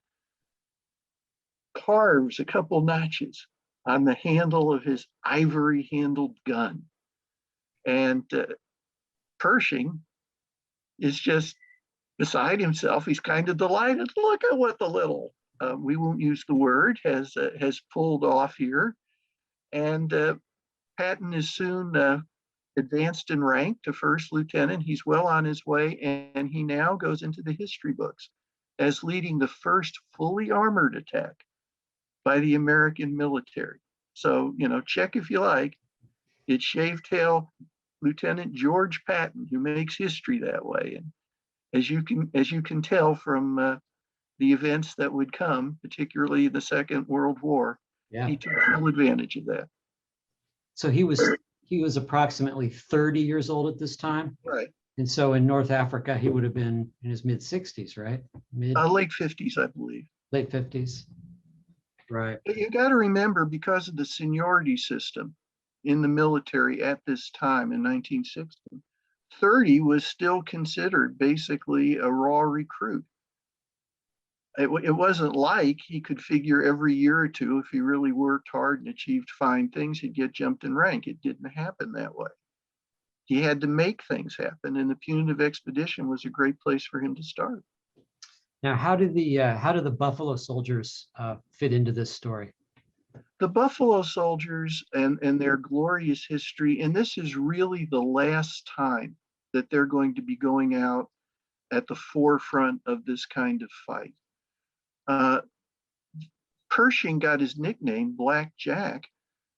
carves a couple notches on the handle of his ivory-handled gun. And Pershing is just beside himself. He's kind of delighted. Look at what the little, we won't use the word, has pulled off here. And Patton is soon advanced in rank to first lieutenant. He's well on his way, and he now goes into the history books as leading the first fully armored attack by the American military. So, check if you like. It's Shavetail Lieutenant George Patton who makes history that way. And as you can tell from the events that would come, particularly the Second World War, he took full advantage of that. So he was approximately 30 years old at this time. Right. And so in North Africa, he would have been in his mid 60s, right? Late 50s, I believe. Late 50s. Right. But you got to remember, because of the seniority system in the military at this time in 1960, 30 was still considered basically a raw recruit. It wasn't like he could figure every year or two, if he really worked hard and achieved fine things, he'd get jumped in rank. It didn't happen that way. He had to make things happen, and the Punitive Expedition was a great place for him to start. Now, how do the Buffalo Soldiers fit into this story? The Buffalo Soldiers and their glorious history, and this is really the last time that they're going to be going out at the forefront of this kind of fight. Pershing got his nickname Blackjack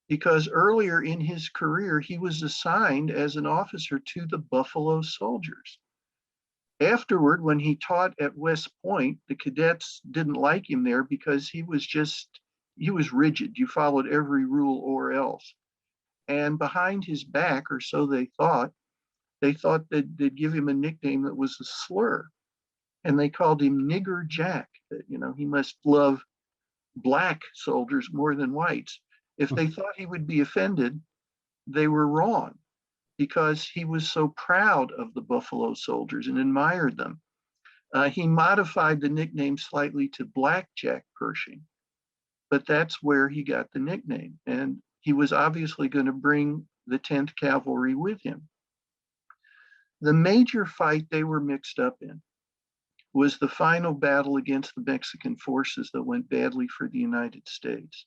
because earlier in his career, he was assigned as an officer to the Buffalo Soldiers. Afterward, when he taught at West Point, the cadets didn't like him there because he was rigid. You followed every rule or else. And behind his back, or so they thought that they'd give him a nickname that was a slur. And they called him Nigger Jack, that, he must love black soldiers more than whites. If they thought he would be offended, they were wrong, because he was so proud of the Buffalo Soldiers and admired them. He modified the nickname slightly to Blackjack Pershing, but that's where he got the nickname. And he was obviously going to bring the 10th Cavalry with him. The major fight they were mixed up in was the final battle against the Mexican forces that went badly for the United States.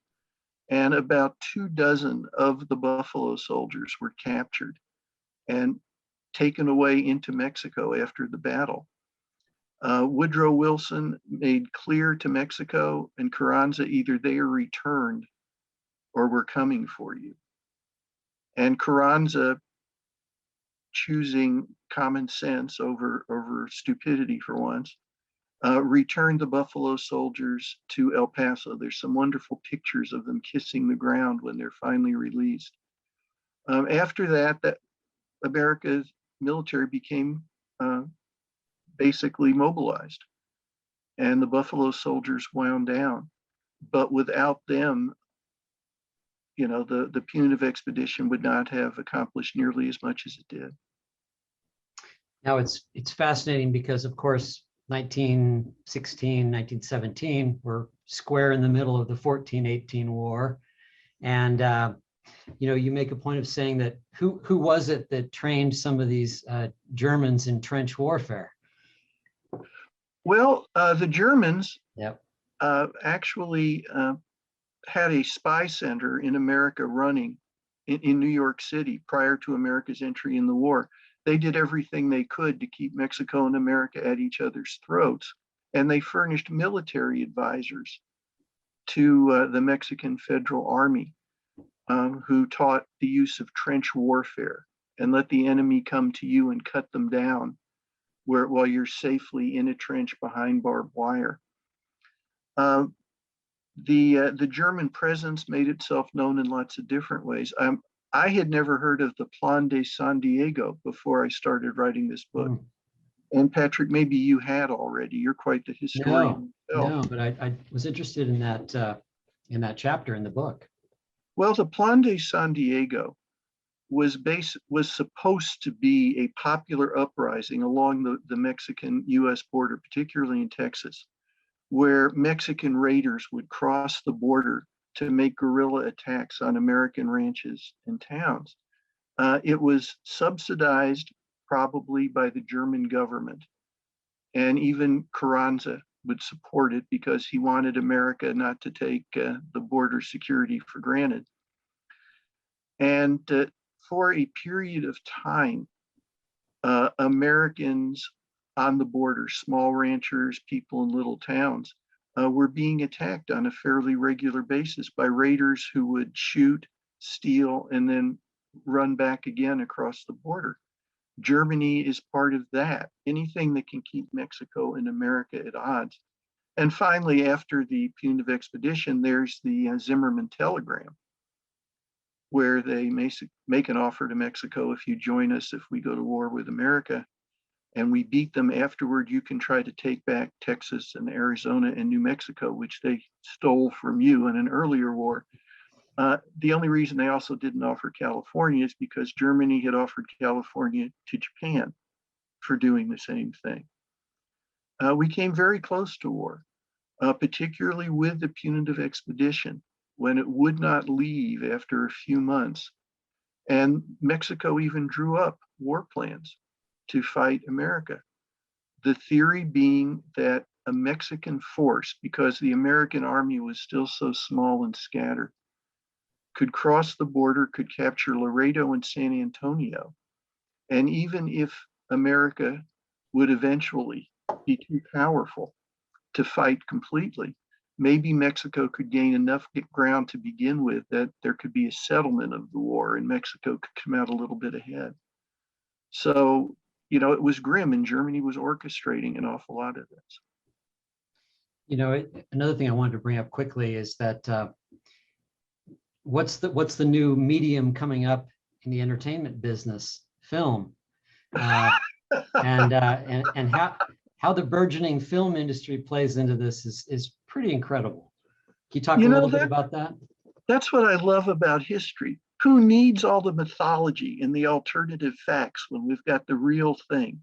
And about 24 of the Buffalo Soldiers were captured and taken away into Mexico after the battle. Woodrow Wilson made clear to Mexico and Carranza, either they are returned or we're coming for you. And Carranza, choosing common sense over stupidity for once, returned the Buffalo Soldiers to El Paso. There's some wonderful pictures of them kissing the ground when they're finally released. After that, America's military became basically mobilized, and the Buffalo Soldiers wound down. But without them, the Punitive Expedition would not have accomplished nearly as much as it did. Now, it's fascinating because, of course, 1916, 1917, we're square in the middle of the 14-18 war. And, you make a point of saying that who was it that trained some of these Germans in trench warfare? Well, the Germans Yep. actually had a spy center in America running in New York City prior to America's entry in the war. They did everything they could to keep Mexico and America at each other's throats. And they furnished military advisors to the Mexican Federal Army, who taught the use of trench warfare and let the enemy come to you and cut them down while you're safely in a trench behind barbed wire. The German presence made itself known in lots of different ways. I had never heard of the Plan de San Diego before I started writing this book. Mm. And Patrick, maybe you had already. You're quite the historian. No, but I was interested in that chapter in the book. Well, the Plan de San Diego was supposed to be a popular uprising along the Mexican-U.S. border, particularly in Texas, where Mexican raiders would cross the border to make guerrilla attacks on American ranches and towns. It was subsidized probably by the German government, and even Carranza would support it because he wanted America not to take the border security for granted. And for a period of time, Americans on the border, small ranchers, people in little towns, were being attacked on a fairly regular basis by raiders who would shoot, steal, and then run back again across the border. Germany is part of that. Anything that can keep Mexico and America at odds. And finally, after the Punitive Expedition, there's the Zimmerman telegram, where they make an offer to Mexico: if you join us, if we go to war with America and we beat them afterward, you can try to take back Texas and Arizona and New Mexico, which they stole from you in an earlier war. The only reason they also didn't offer California is because Germany had offered California to Japan for doing the same thing. We came very close to war, particularly with the Punitive Expedition, when it would not leave after a few months. And Mexico even drew up war plans to fight America. The theory being that a Mexican force, because the American army was still so small and scattered, could cross the border, could capture Laredo and San Antonio. And even if America would eventually be too powerful to fight completely, maybe Mexico could gain enough ground to begin with that there could be a settlement of the war and Mexico could come out a little bit ahead. So, it was grim, and Germany was orchestrating an awful lot of this. Another thing I wanted to bring up quickly is that what's the new medium coming up in the entertainment business? Film, and how the burgeoning film industry plays into this is pretty incredible. Can you talk a little bit about that? That's what I love about history. Who needs all the mythology and the alternative facts when we've got the real thing?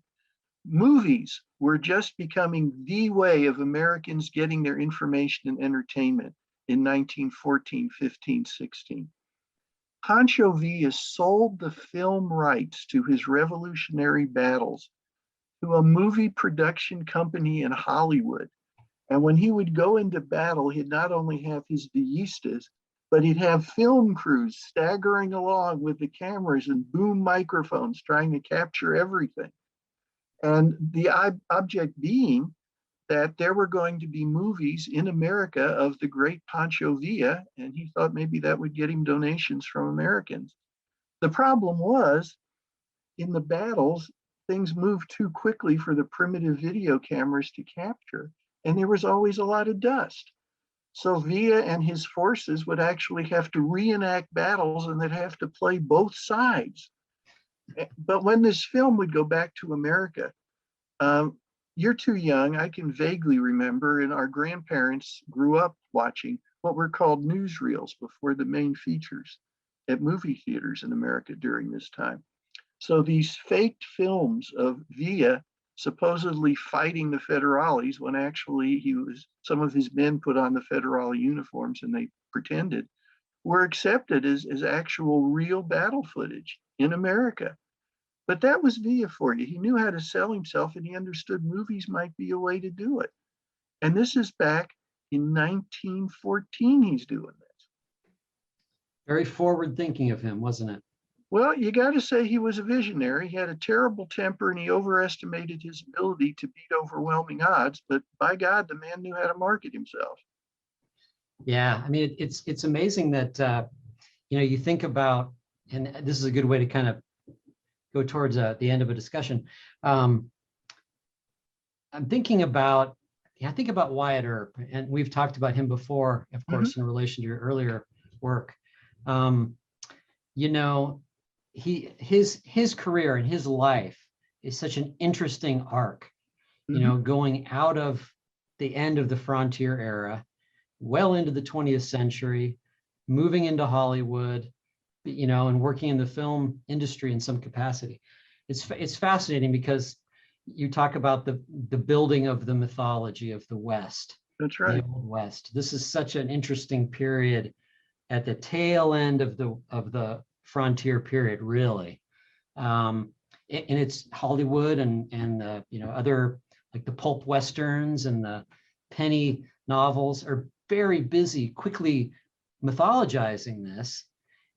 Movies were just becoming the way of Americans getting their information and entertainment in 1914, 15, 16. Pancho Villa sold the film rights to his revolutionary battles to a movie production company in Hollywood. And when he would go into battle, he'd not only have his villistas, but he'd have film crews staggering along with the cameras and boom microphones trying to capture everything. And the object being that there were going to be movies in America of the great Pancho Villa, and he thought maybe that would get him donations from Americans. The problem was, in the battles, things moved too quickly for the primitive video cameras to capture, and there was always a lot of dust. So Villa and his forces would actually have to reenact battles, and they'd have to play both sides. But when this film would go back to America, you're too young, I can vaguely remember, and our grandparents grew up watching what were called newsreels before the main features at movie theaters in America during this time. So these faked films of Villa supposedly fighting the federales when actually some of his men put on the federale uniforms and they pretended, were accepted as actual real battle footage in America. But that was Villa for you. He knew how to sell himself, and he understood movies might be a way to do it. And this is back in 1914 he's doing this. Very forward thinking of him, wasn't it? Well, you got to say he was a visionary. He had a terrible temper and he overestimated his ability to beat overwhelming odds. But by God, the man knew how to market himself. Yeah, I mean, it's amazing that you think about, and this is a good way to kind of go towards the end of a discussion. I'm thinking about, I think about Wyatt Earp, and we've talked about him before, of course, in relation to your earlier work. His career and his life is such an interesting arc, going out of the end of the frontier era, well into the 20th century, moving into Hollywood, and working in the film industry in some capacity. It's fascinating because you talk about the building of the mythology of the West. That's right. The Old West. This is such an interesting period at the tail end of the frontier period, really. And it's Hollywood and other, like the pulp westerns and the penny novels are very busy, quickly mythologizing this.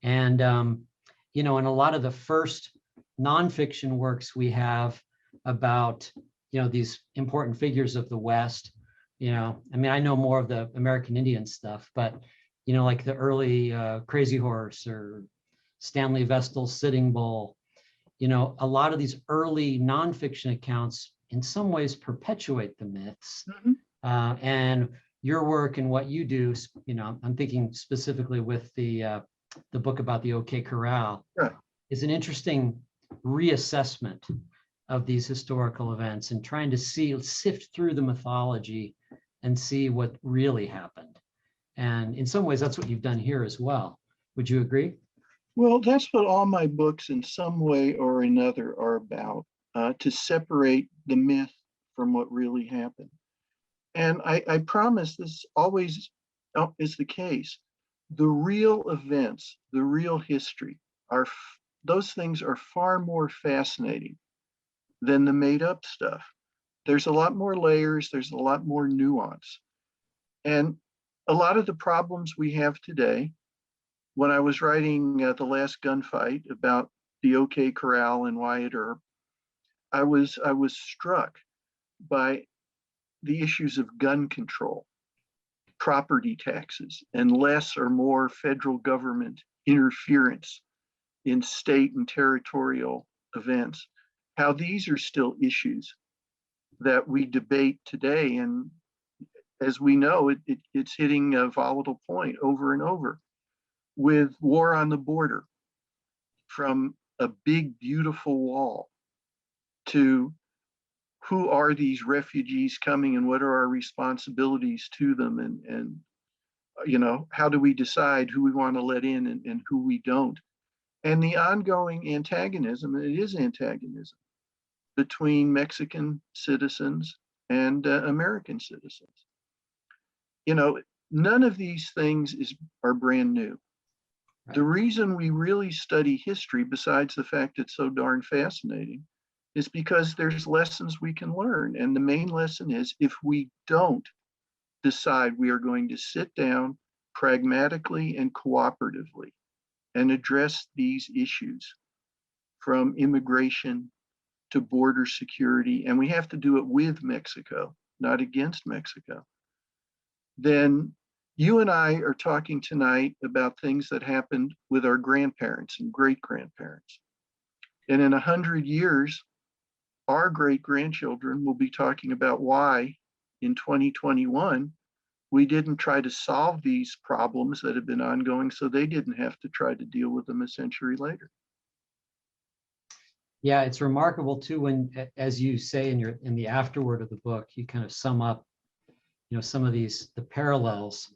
And in a lot of the first nonfiction works we have about these important figures of the West, I mean, I know more of the American Indian stuff, but like the early Crazy Horse or Stanley Vestal's Sitting Bull, a lot of these early nonfiction accounts in some ways perpetuate the myths. And your work and what you do, I'm thinking specifically with the book about the OK Corral, is an interesting reassessment of these historical events and trying to sift through the mythology and see what really happened. And in some ways, that's what you've done here as well. Would you agree? Well, that's what all my books in some way or another are about, to separate the myth from what really happened. And I promise this always is the case. The real events, the real history, those things are far more fascinating than the made up stuff. There's a lot more layers, there's a lot more nuance. And a lot of the problems we have today, when I was writing The Last Gunfight about the OK Corral and Wyatt Earp, I was struck by the issues of gun control, property taxes, and less or more federal government interference in state and territorial events, how these are still issues that we debate today. And as we know, it's hitting a volatile point over and over, with war on the border, from a big, beautiful wall to who are these refugees coming and what are our responsibilities to them, and how do we decide who we want to let in and who we don't, and the ongoing antagonism, and it is antagonism, between Mexican citizens and American citizens. None of these things are brand new. Right. The reason we really study history, besides the fact it's so darn fascinating, is because there's lessons we can learn. And the main lesson is, if we don't decide we are going to sit down pragmatically and cooperatively and address these issues, from immigration to border security, and we have to do it with Mexico, not against Mexico, then you and I are talking tonight about things that happened with our grandparents and great-grandparents. And in 100 years, our great-grandchildren will be talking about why in 2021, we didn't try to solve these problems that have been ongoing, so they didn't have to try to deal with them a century later. Yeah, it's remarkable too, when, as you say in the afterword of the book, you kind of sum up, some of the parallels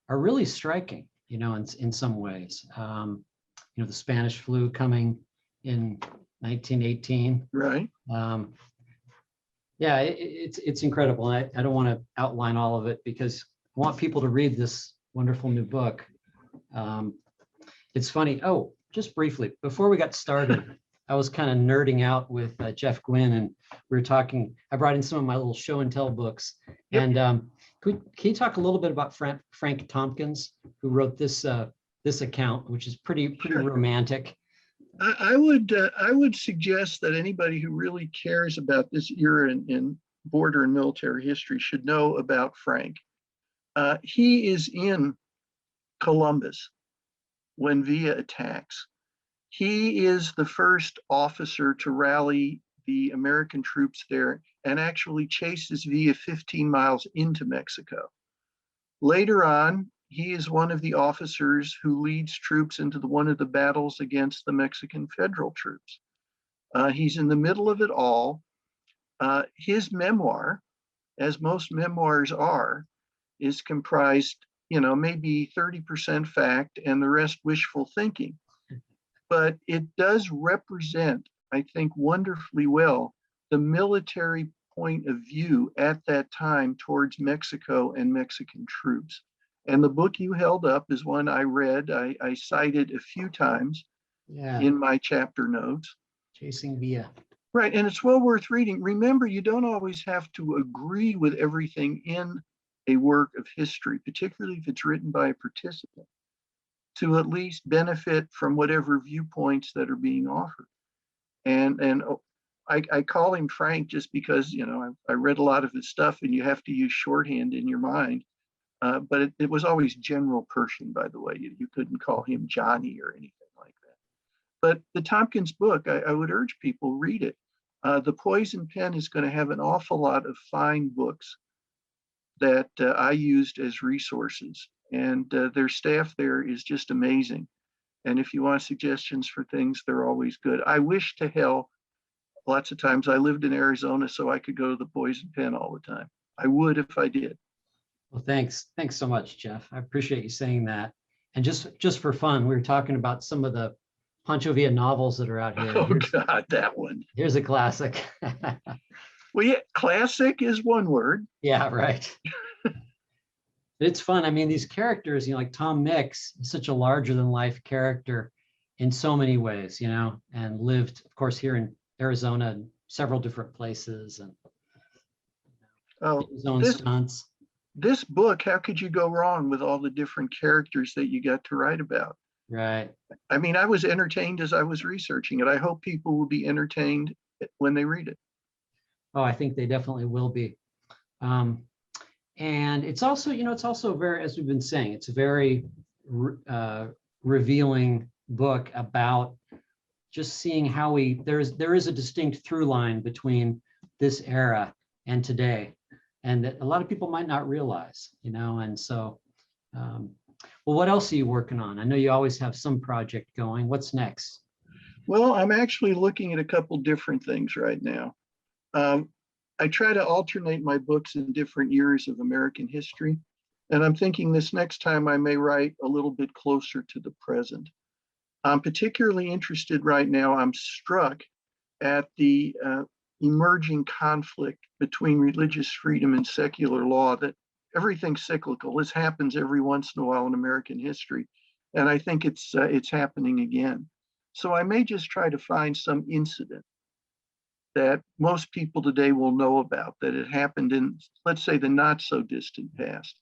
are really striking, in some ways. The Spanish flu coming in 1918. Right. Yeah, it's incredible. And I don't want to outline all of it because I want people to read this wonderful new book. It's funny. Oh, just briefly, before we got started, I was kind of nerding out with Jeff Guinn, and we were talking. I brought in some of my little show and tell books. Yep. And can you talk a little bit about Frank Tompkins, who wrote this this account, which is pretty Sure. romantic? I would suggest that anybody who really cares about this era in border and military history should know about Frank. He is in Columbus when Villa attacks. He is the first officer to rally the American troops there and actually chases Villa 15 miles into Mexico. Later on, he is one of the officers who leads troops into one of the battles against the Mexican federal troops. He's in the middle of it all. His memoir, as most memoirs are, is comprised, maybe 30% fact and the rest wishful thinking. But it does represent, I think, wonderfully well the military point of view at that time towards Mexico and Mexican troops. And the book you held up is one I read. I cited a few times in my chapter notes. Chasing Villa. Right, and it's well worth reading. Remember, you don't always have to agree with everything in a work of history, particularly if it's written by a participant, to at least benefit from whatever viewpoints that are being offered. And I call him Frank just because, I read a lot of his stuff and you have to use shorthand in your mind. But it was always General Pershing, by the way. You couldn't call him Johnny or anything like that. But the Tompkins book, I would urge people read it. The Poison Pen is going to have an awful lot of fine books that I used as resources. And their staff there is just amazing. And if you want suggestions for things, they're always good. I wish to hell, lots of times I lived in Arizona so I could go to the Poison Pen all the time. I would if I did. Well, thanks so much, Jeff. I appreciate you saying that. And just for fun, we were talking about some of the Pancho Villa novels that are out here. Oh God, that one. Here's a classic. Well, yeah, classic is one word. Yeah, right. It's fun. I mean, these characters, like Tom Mix is such a larger than life character in so many ways, and lived, of course, here in Arizona and several different places and his own stunts. This book, how could you go wrong with all the different characters that you got to write about? Right. I mean, I was entertained as I was researching it. I hope people will be entertained when they read it. Oh, I think they definitely will be. And it's also, it's also very, as we've been saying, it's a very revealing book about just seeing how there is a distinct through line between this era and today, and that a lot of people might not realize, and so, well, what else are you working on? I know you always have some project going. What's next? Well, I'm actually looking at a couple different things right now. I try to alternate my books in different years of American history. And I'm thinking this next time I may write a little bit closer to the present. I'm particularly interested right now, I'm struck at the emerging conflict between religious freedom and secular law, that everything's cyclical. This happens every once in a while in American history. And I think it's happening again. So I may just try to find some incident that most people today will know about, that it happened in, let's say, the not so distant past,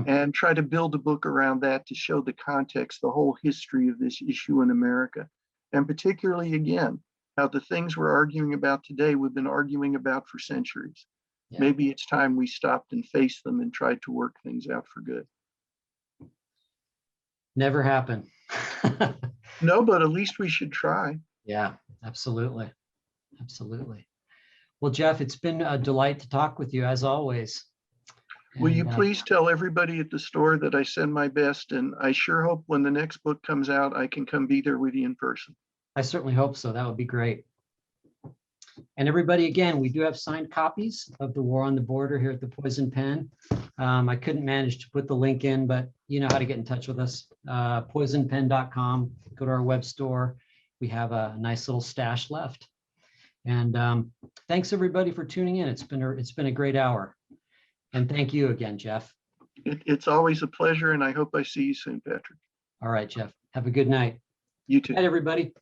and try to build a book around that to show the context, the whole history of this issue in America. And particularly, again, how the things we're arguing about today, we've been arguing about for centuries. Yeah. Maybe it's time we stopped and faced them and tried to work things out for good. Never happened. No, but at least we should try. Yeah, absolutely. Absolutely. Well, Jeff, it's been a delight to talk with you as always. Will you please tell everybody at the store that I send my best, and I sure hope when the next book comes out, I can come be there with you in person. I certainly hope so. That would be great. And everybody, again, we do have signed copies of The War on the Border here at the Poison Pen. I couldn't manage to put the link in, but you know how to get in touch with us. Poisonpen.com, go to our web store. We have a nice little stash left. And thanks everybody for tuning in. It's been a great hour. And thank you again, Jeff. It's always a pleasure, and I hope I see you soon, Patrick. All right, Jeff. Have a good night. You too. Good night, everybody.